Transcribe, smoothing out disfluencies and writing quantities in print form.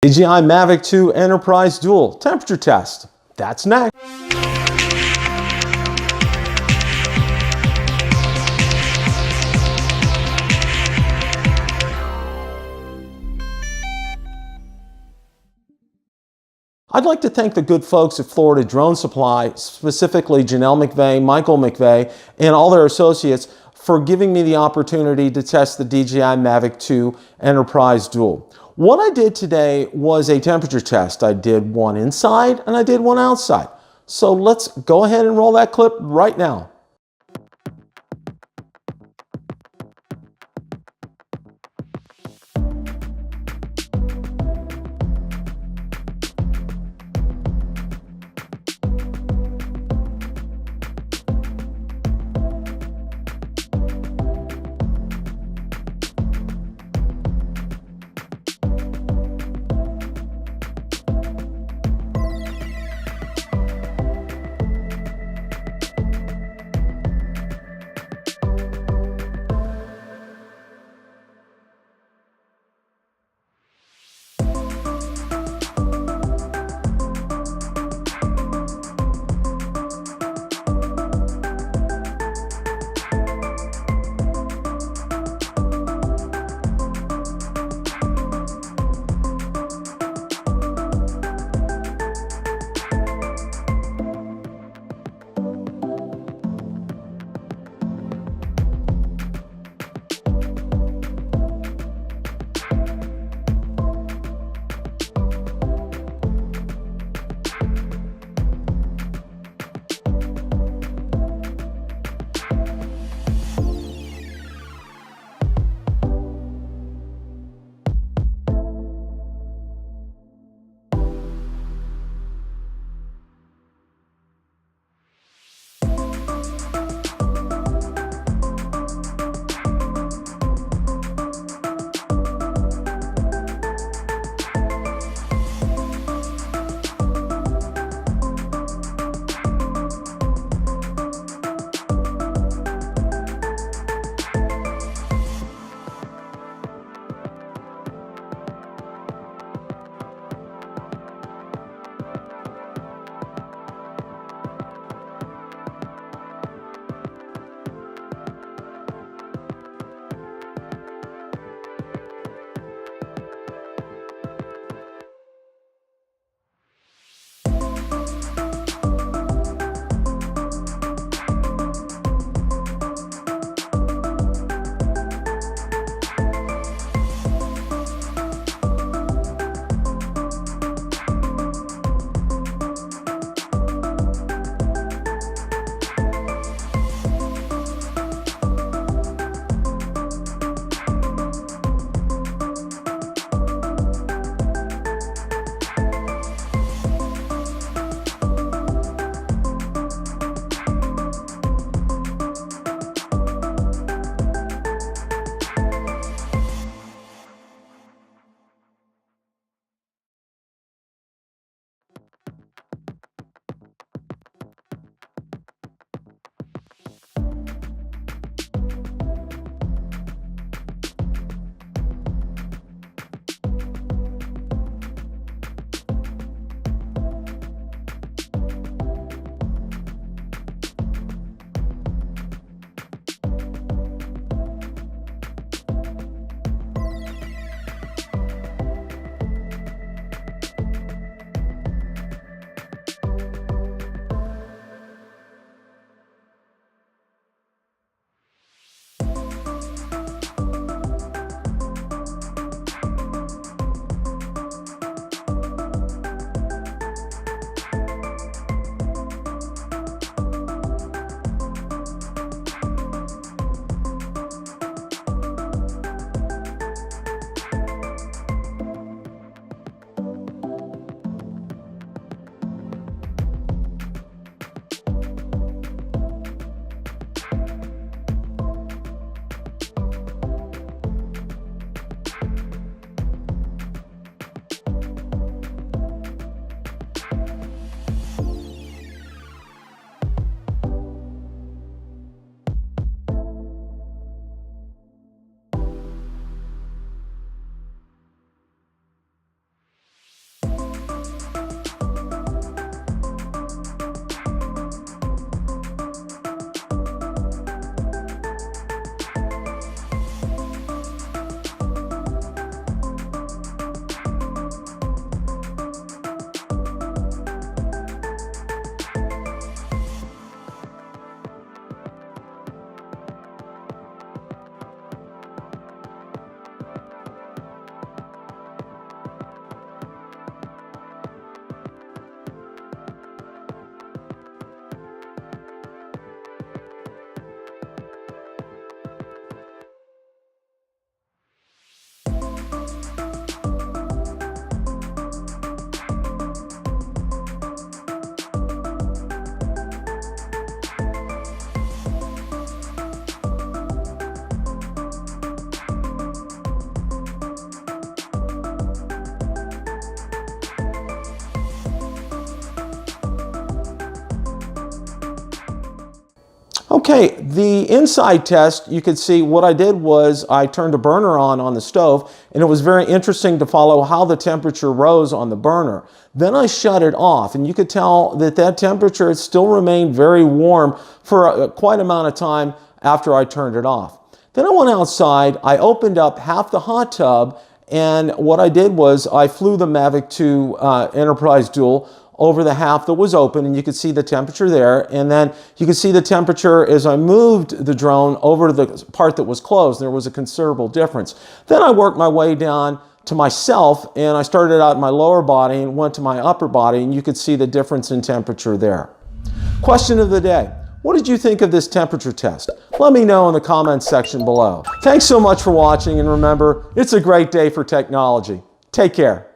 DJI Mavic 2 Enterprise Dual Temperature Test. That's next. I'd like to thank the good folks at Florida Drone Supply, specifically Janelle McVeigh, Michael McVeigh, and all their associates for giving me the opportunity to test the DJI Mavic 2 Enterprise Dual. What I did today was a temperature test. I did one inside and I did one outside. So let's go ahead and roll that clip right now. Okay, the inside test, you could see what I did was I turned a burner on the stove, and it was very interesting to follow how the temperature rose on the burner. Then I shut it off, and you could tell that that temperature still remained very warm for quite amount of time after I turned it off. Then I went outside, I opened up half the hot tub, and what I did was I flew the Mavic 2 Enterprise Dual over the half that was open, and you could see the temperature there, and then you could see the temperature as I moved the drone over to the part that was closed. There was a considerable difference. Then I worked my way down to myself, and I started out in my lower body and went to my upper body, and you could see the difference in temperature there. Question of the day: what did you think of this temperature test? Let me know in the comments section below. Thanks so much for watching, and remember, it's a great day for technology. Take care.